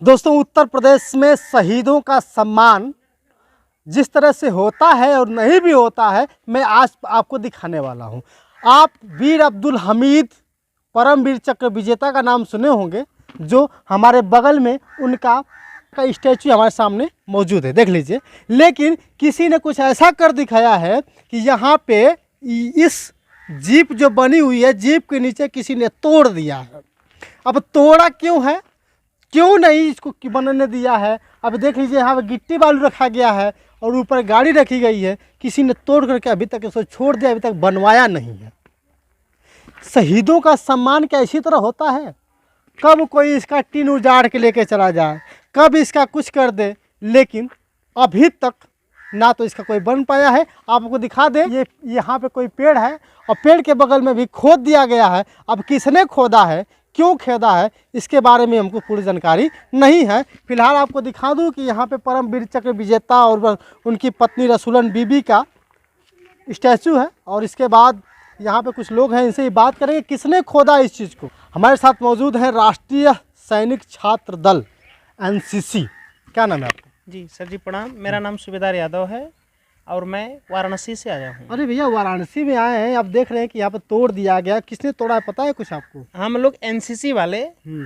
दोस्तों, उत्तर प्रदेश में शहीदों का सम्मान जिस तरह से होता है और नहीं भी होता है, मैं आज आपको दिखाने वाला हूं। आप वीर अब्दुल हमीद परमवीर चक्र विजेता का नाम सुने होंगे, जो हमारे बगल में उनका स्टैचू हमारे सामने मौजूद है, देख लीजिए। लेकिन किसी ने कुछ ऐसा कर दिखाया है कि यहाँ पे इस जीप जो बनी हुई है, जीप के नीचे किसी ने तोड़ दिया है। अब तोड़ा क्यों है, क्यों नहीं इसको बनने दिया है, अब देख लीजिए। यहाँ पे गिट्टी बालू रखा गया है और ऊपर गाड़ी रखी गई है। किसी ने तोड़ करके अभी तक इसको छोड़ दिया, अभी तक बनवाया नहीं है। शहीदों का सम्मान क्या इसी तरह होता है? कब कोई इसका टीन उजाड़ के लेके चला जाए, कब इसका कुछ कर दे, लेकिन अभी तक ना तो इसका कोई बन पाया है। आपको दिखा दें, ये यहाँ पे कोई पेड़ है और पेड़ के बगल में भी खोद दिया गया है। अब किसने खोदा है, क्यों खोदा है, इसके बारे में हमको पूरी जानकारी नहीं है। फिलहाल आपको दिखा दूं कि यहाँ पे परमवीर चक्र विजेता और उनकी पत्नी रसूलन बीबी का स्टैचू है। और इसके बाद यहाँ पे कुछ लोग हैं, इनसे ही बात करेंगे किसने खोदा इस चीज़ को। हमारे साथ मौजूद हैं राष्ट्रीय सैनिक छात्र दल एनसीसी। क्या नाम है आपका? जी सर जी प्रणाम। मेरा नाम सूबेदार यादव है और मैं वाराणसी से आया हूँ। अरे भैया, वाराणसी में आए हैं, आप देख रहे हैं कि यहाँ पर तोड़ दिया गया। किसने तोड़ा है, पता है कुछ आपको? हम लोग एनसीसी वाले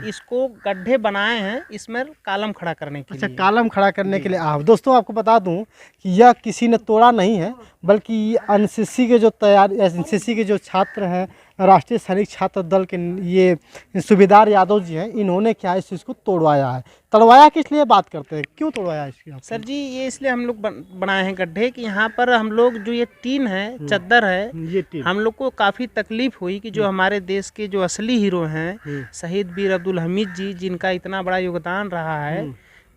इसको गड्ढे बनाए हैं, इसमें कालम खड़ा करने के अच्छा, लिए। कालम खड़ा करने के लिए। आप दोस्तों, आपको बता दूं कि यह किसी ने तोड़ा नहीं है, बल्कि एनसीसी के जो एनसीसी के जो छात्र हैं, राष्ट्रीय सैनिक छात्र दल के ये सूबेदार यादव जी हैं, इन्होंने क्या इस चीज़ को तोड़वाया है। तोड़वाया किस लिए बात करते हैं, क्यों तोड़वाया इसकी? सर जी, ये इसलिए हम लोग बनाए हैं गड्ढे कि यहाँ पर हम लोग जो ये टीन है, चद्दर है, ये टीन हम लोग को काफ़ी तकलीफ हुई कि जो हमारे देश के जो असली हीरो हैं, शहीद वीर अब्दुल हमीद जी, जिनका इतना बड़ा योगदान रहा है,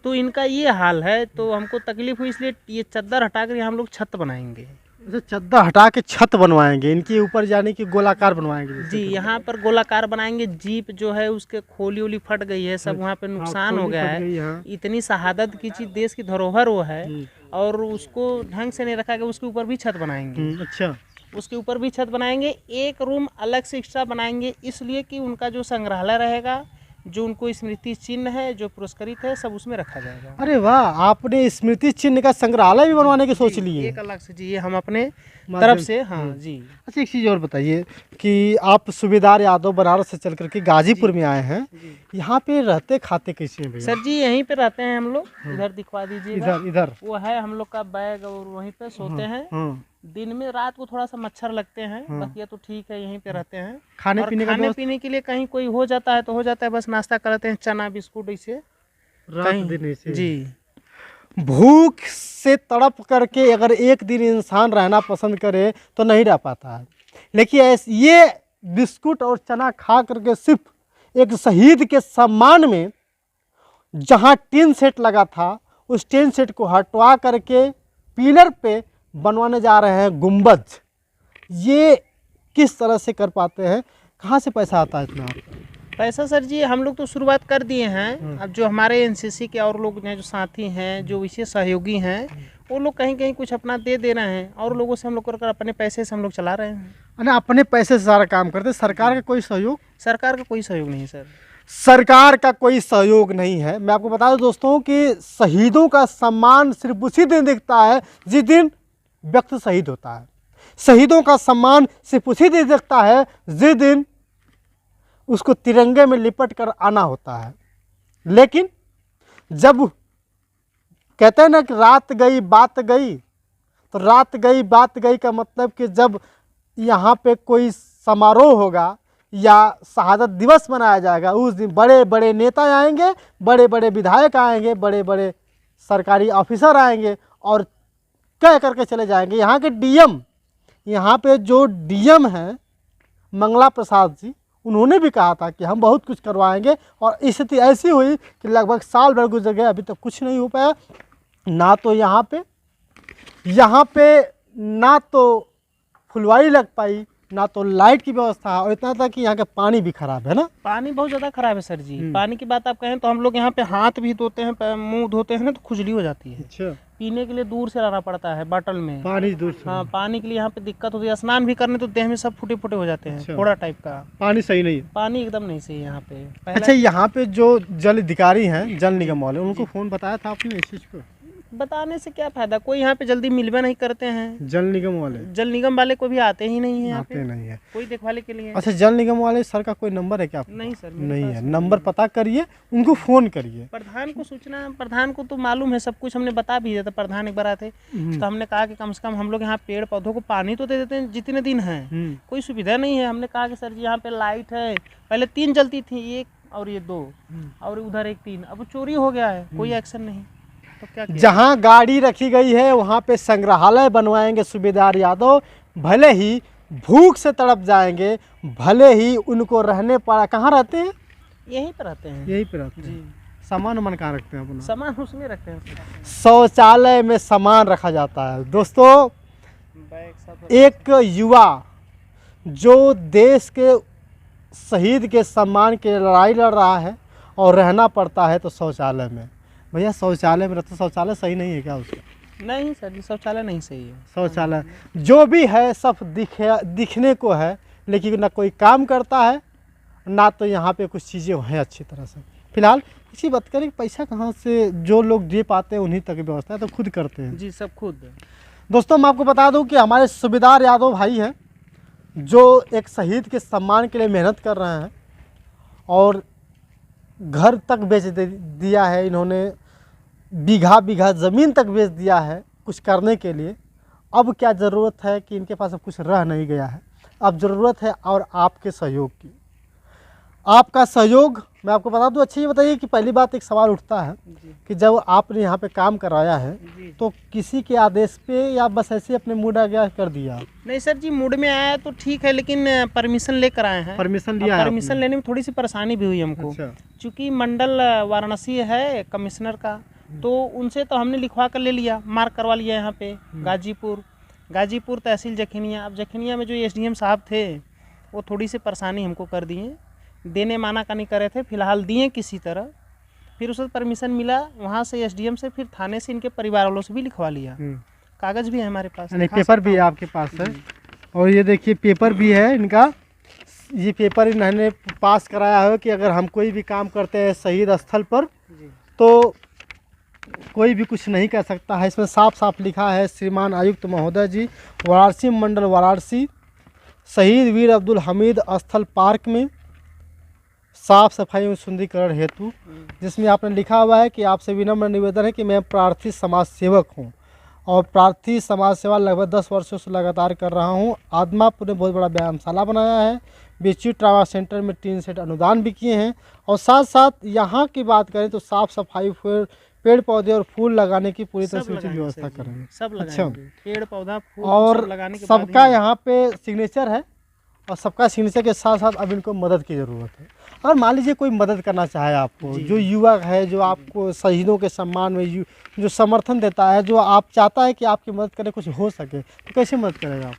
तो इनका ये हाल है। तो हमको तकलीफ हुई, इसलिए ये चद्दर हटा कर हम लोग छत बनाएंगे। चद्दर हटा के छत बनवाएंगे, इनके ऊपर जाने की गोलाकार बनवाएंगे। जी, यहाँ पर गोलाकार बनाएंगे। जीप जो है उसके खोली ओली फट गई है, सब वहाँ पे नुकसान हो गया है। इतनी शहादत की चीज, देश की धरोहर वो है, और उसको ढंग से नहीं रखा गया। उसके ऊपर भी छत बनाएंगे। अच्छा, उसके ऊपर भी छत बनाएंगे। एक रूम अलग से एक्स्ट्रा बनाएंगे, इसलिए कि उनका जो संग्रहालय रहेगा, जो उनको स्मृति चिन्ह है, जो पुरस्कृत है, सब उसमें रखा जाएगा। अरे वाह, आपने स्मृति चिन्ह का संग्रहालय भी बनवाने की सोच ली है? एक अलग से जी, ये हम अपने तरफ से। हाँ जी। अच्छा, एक चीज़ और बताइए कि आप सूबेदार यादव बनारस से चल करके गाजीपुर में आए हैं, यहाँ पे रहते खाते कैसे हैं भैया? सर जी, यहीं पे रहते हैं हम लोग। इधर दिखवा दीजिए। इधर वो है हम लोग का बैग, और वहीं पे सोते हैं। दिन में, रात को थोड़ा सा मच्छर लगते हैं, बाकी ये तो ठीक है, यहीं पे रहते हैं। खाने और पीने खाने पीने के लिए कहीं कोई हो जाता है तो हो जाता है, बस नाश्ता करते हैं, चना बिस्कुट इसे जी। भूख से तड़प करके अगर एक दिन इंसान रहना पसंद करे तो नहीं रह पाता है, लेकिन ये बिस्कुट और चना खा करके सिर्फ एक शहीद के सम्मान में, जहां टीन सेट लगा था, उस टीन सेट को हटवा करके पिलर पे बनवाने जा रहे हैं गुंबद। ये किस तरह से कर पाते हैं, कहाँ से पैसा आता है इतना? पैसा सर जी, हम लोग तो शुरुआत कर दिए हैं। अब जो हमारे एनसीसी के और लोग हैं, जो साथी हैं, जो विशेष सहयोगी हैं, वो लोग कहीं कहीं कुछ अपना दे रहे हैं, और लोगों से हम लोग कर अपने पैसे से हम लोग चला रहे हैं। अरे, अपने पैसे से सारा काम करते, सरकार का कोई सहयोग? सरकार का कोई सहयोग नहीं सर। सरकार का कोई सहयोग नहीं है। मैं आपको बता दूं दोस्तों कि शहीदों का सम्मान सिर्फ उसी दिन दिखता है जिस दिन व्यक्ति शहीद होता है। शहीदों का सम्मान सिर्फ उसी दिन दिखता है जिस दिन उसको तिरंगे में लिपट कर आना होता है। लेकिन जब कहते हैं ना कि रात गई बात गई, तो रात गई बात गई का मतलब कि जब यहाँ पे कोई समारोह होगा या शहादत दिवस मनाया जाएगा, उस दिन बड़े बड़े नेता आएंगे, बड़े बड़े विधायक आएंगे, बड़े बड़े सरकारी ऑफिसर आएंगे और कह करके चले जाएंगे। यहाँ के डीएम, यहाँ पे जो डीएम हैं मंगला प्रसाद जी, उन्होंने भी कहा था कि हम बहुत कुछ करवाएंगे, और स्थिति ऐसी हुई कि लगभग साल भर गुजर गए, अभी तक कुछ नहीं हो पाया। ना तो यहाँ पे ना तो फुलवारी लग पाई, ना तो लाइट की व्यवस्था, और इतना था कि यहाँ का पानी भी खराब है ना? पानी बहुत ज़्यादा खराब है सर जी। पानी की बात आप कहें तो हम लोग यहाँ पे हाथ भी धोते हैं, मुंह धोते हैं ना, तो खुजली हो जाती है। अच्छा। पीने के लिए दूर से लाना पड़ता है बॉटल में। पानी दूर से। हाँ, पानी के लिए यहाँ पे दिक्कत होती है। स्नान भी करने तो देह में सब फूटे फूटे हो जाते हैं। अच्छा। फोड़ा टाइप का पानी सही नहीं है। पानी एकदम नहीं सही है यहाँ पे। अच्छा, यहाँ पे जो जल अधिकारी हैं, जल निगम वाले, उनको फोन बताया था आपने इस चीज को? बताने से क्या फायदा, कोई यहाँ पे जल्दी मिलवा नहीं करते हैं। जल निगम वाले? जल निगम वाले को भी आते ही नहीं है यहाँ आते पे, नहीं है कोई देखभाल के लिए। अच्छा, जल निगम वाले सर का कोई नंबर है क्या आपके नहीं पास? सर, मेरे नहीं पास है। नंबर पता करिए, उनको फोन करिए। प्रधान को सूचना, प्रधान को तो मालूम है सब कुछ, हमने बता भी दिया था। प्रधान एक बार आए थे तो हमने कहा कि कम से कम हम लोग यहाँ पेड़ पौधों को पानी तो दे देते हैं जितने दिन है, कोई सुविधा नहीं है। हमने कहा कि सर जी यहाँ पे लाइट है, पहले 3 जलती थी, 1 और ये 2 और उधर 1 3, अब चोरी हो गया है, कोई एक्शन नहीं। तो क्या किया? जहाँ गाड़ी रखी गई है वहाँ पे संग्रहालय बनवाएंगे सूबेदार यादव, भले ही भूख से तड़प जाएंगे, भले ही उनको रहने पड़ा। कहाँ रहते हैं? यहीं पर रहते हैं। यहीं पे रहते हैं। जी, सामान वामान कहाँ रखते हैं अपना? सामान उसमें रखते हैं। शौचालय में सामान रखा जाता है। दोस्तों, बैग सब एक युवा जो देश के शहीद के सम्मान के लिए लड़ाई लड़ रहा है और रहना पड़ता है तो शौचालय में। भैया शौचालय में रहता, शौचालय सही नहीं है क्या उसका? नहीं सर जी, शौचालय नहीं सही है। शौचालय जो भी है सब दिखने को है, लेकिन ना कोई काम करता है, ना तो यहाँ पे कुछ चीज़ें हैं अच्छी तरह से। फिलहाल इसी बात करें कि पैसा कहाँ से जो लोग दे पाते हैं उन्हीं तक की व्यवस्था है, तो खुद करते हैं। जी, सब खुद। दोस्तों, मैं आपको बता दूं कि हमारे सूबेदार यादव भाई हैं जो एक शहीद के सम्मान के लिए मेहनत कर रहे हैं और घर तक बेच दिया है इन्होंने, बीघा बीघा ज़मीन तक बेच दिया है कुछ करने के लिए। अब क्या ज़रूरत है कि इनके पास अब कुछ रह नहीं गया है, अब ज़रूरत है और आपके सहयोग की, आपका सहयोग। मैं आपको बता दूं, अच्छा ये बताइए कि पहली बात एक सवाल उठता है कि जब आपने यहाँ पे काम कराया है तो किसी के आदेश पे या बस ऐसे अपने मूड आ गया कर दिया? नहीं सर जी, मूड में आया तो ठीक है, लेकिन परमिशन लेकर आए हैं। परमिशन लिया है? परमिशन लेने में थोड़ी सी परेशानी भी हुई हमको। अच्छा। चूँकि मंडल वाराणसी है कमिश्नर का, तो उनसे तो हमने लिखवा कर ले लिया, मार्क करवा लिया यहाँ पे गाजीपुर तहसील जखनिया। अब जखनिया में जो SDM साहब थे वो थोड़ी सी परेशानी हमको कर दिए, देने माना का नहीं करे थे, फिलहाल दिए किसी तरह। फिर उससे परमिशन मिला वहाँ से SDM से, फिर थाने से इनके परिवार वालों से भी लिखवा लिया। कागज़ भी है हमारे पास, नहीं पेपर भी है आपके पास है। और ये देखिए पेपर भी है इनका, ये पेपर इन्होंने पास कराया है कि अगर हम कोई भी काम करते हैं शहीद स्थल पर तो कोई भी कुछ नहीं कर सकता है। इसमें साफ साफ लिखा है, श्रीमान आयुक्त महोदय जी, वाराणसी मंडल वाराणसी, शहीद वीर अब्दुल हमीद स्थल पार्क में साफ सफाई और सुंदरीकरण हेतु, जिसमें आपने लिखा हुआ है कि आपसे विनम्र निवेदन है कि मैं प्रार्थी समाज सेवक हूँ और प्रार्थी समाज सेवा लगभग 10 वर्षों से लगातार कर रहा हूँ। आदमापुर में बहुत बड़ा व्यायामशाला बनाया है, बीची ट्रामा सेंटर में 3 सेट अनुदान भी किए हैं और साथ साथ यहाँ की बात करें तो साफ सफाई, पेड़ पौधे और फूल लगाने की पूरी तरह से व्यवस्था करेंगे। सब अच्छा, पेड़ पौधा फूल और सब लगाने के सबका यहाँ पे सिग्नेचर है और सबका सिग्नेचर के साथ साथ अब इनको मदद की ज़रूरत है। अगर मान लीजिए कोई मदद करना चाहे आपको, जो युवा है, जो आपको शहीदों के सम्मान में जो समर्थन देता है, जो आप चाहता है कि आपकी मदद करे, कुछ हो सके, तो कैसे मदद करेगा आप?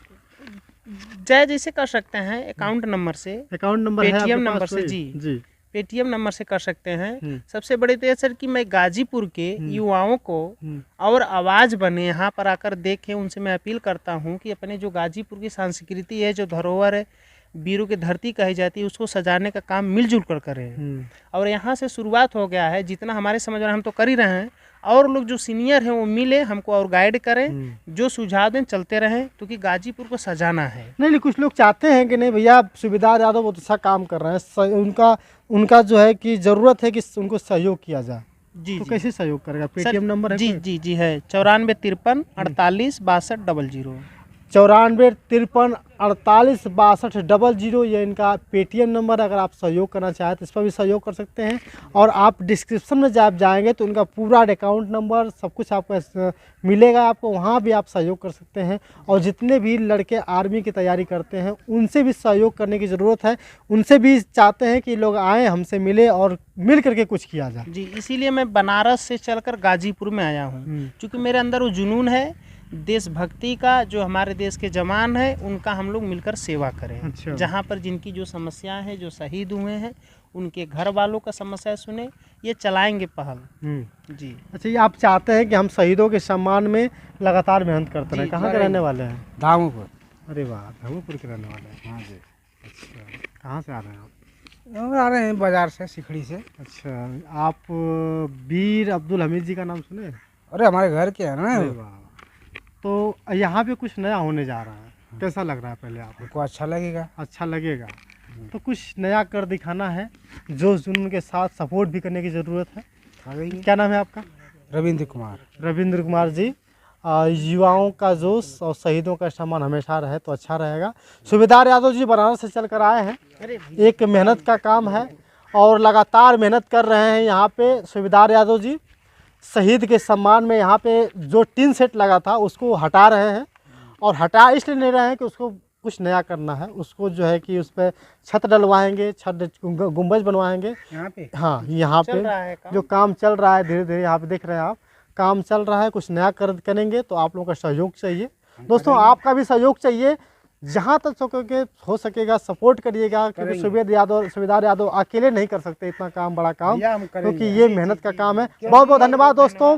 जैसे कर सकते हैं अकाउंट नंबर से, अकाउंट नंबर है पेटीएम आपके नंबर पास? से। जी पेटीएम नंबर से कर सकते हैं। सबसे बड़ी तो सर कि मैं गाजीपुर के युवाओं को और आवाज़ बने, यहाँ पर आकर देखें, उनसे मैं अपील करता हूँ कि अपने जो गाजीपुर की संस्कृति है, जो धरोहर है, वीरों की धरती कही जाती है, उसको सजाने का काम मिलजुल कर करें। और यहाँ से शुरुआत हो गया है, जितना हमारे समझ में हम तो कर ही रहे हैं, और लोग जो सीनियर हैं वो मिले हमको और गाइड करें, जो सुझाव दें चलते रहें, क्योंकि गाजीपुर को सजाना है। नहीं, कुछ लोग चाहते हैं कि नहीं भैया सूबेदार यादव बहुत अच्छा काम कर रहे हैं, उनका जो है कि ज़रूरत है कि उनको सहयोग किया जाए। जी, तो कैसे सहयोग करेगा? पेटीएम नंबर है? जी है 9453 48 62 00। 9453 48 62 00 ये इनका पेटीएम नंबर। अगर आप सहयोग करना चाहें तो इस पर भी सहयोग कर सकते हैं। और आप डिस्क्रिप्शन में जब जाएंगे तो उनका पूरा अकाउंट नंबर सब कुछ आपको मिलेगा, आपको वहाँ भी आप सहयोग कर सकते हैं। और जितने भी लड़के आर्मी की तैयारी करते हैं उनसे भी सहयोग करने की ज़रूरत है, उनसे भी चाहते हैं कि लोग आएँ, हमसे मिले और मिल करके कुछ किया जाए। जी, इसीलिए मैं बनारस से चलकर गाजीपुर में आया हूँ, क्योंकि मेरे अंदर वो जुनून है देशभक्ति का, जो हमारे देश के जवान हैं उनका हम लोग मिलकर सेवा करें। अच्छा। जहाँ पर जिनकी जो समस्याएं हैं, जो शहीद हुए हैं, उनके घर वालों का समस्या सुने, ये चलाएंगे पहल। जी। अच्छा, ये आप चाहते हैं कि हम शहीदों के सम्मान में लगातार मेहनत करते रहें। कहाँ के रहने वाले हैं? धामपुर। अरे वाह, धर्मपुर के रहने वाले हैं। हाँ जी। अच्छा, कहाँ से आ रहे हैं आप? हम आ रहे हैं बाजार से, सिखड़ी से। अच्छा, आप वीर अब्दुल हमीद जी का नाम सुने? अरे हमारे घर के है ना। अरे वाह। तो यहाँ पे कुछ नया होने जा रहा है, कैसा लग रहा है पहले आपको? हमको अच्छा लगेगा। अच्छा लगेगा। तो कुछ नया कर दिखाना है, जोश जुनून के साथ सपोर्ट भी करने की ज़रूरत है। क्या नाम है आपका? रविंद्र कुमार। रविंद्र कुमार जी। युवाओं का जोश और शहीदों का सम्मान हमेशा रहे तो अच्छा रहेगा। सूबेदार यादव जी बनारस से चल कर आए हैं, एक मेहनत का काम है और लगातार मेहनत कर रहे हैं यहाँ पे सूबेदार यादव जी। शहीद के सम्मान में यहाँ पे जो टीन सेट लगा था उसको हटा रहे हैं, और हटा इसलिए नहीं रहे हैं कि उसको कुछ नया करना है, उसको जो है कि उस पर छत डलवाएंगे, छत गुंबज बनवाएंगे यहाँ पे। हाँ, यहाँ पे जो काम चल रहा है धीरे धीरे यहाँ पे देख रहे हैं आप, काम चल रहा है। कुछ नया करेंगे तो आप लोगों का सहयोग चाहिए दोस्तों, आपका भी सहयोग चाहिए। जहाँ तक हो सकेगा सपोर्ट करिएगा, क्योंकि सूबेदार यादव अकेले नहीं कर सकते इतना काम, बड़ा काम, क्योंकि ये मेहनत का काम है। बहुत बहुत धन्यवाद दोस्तों।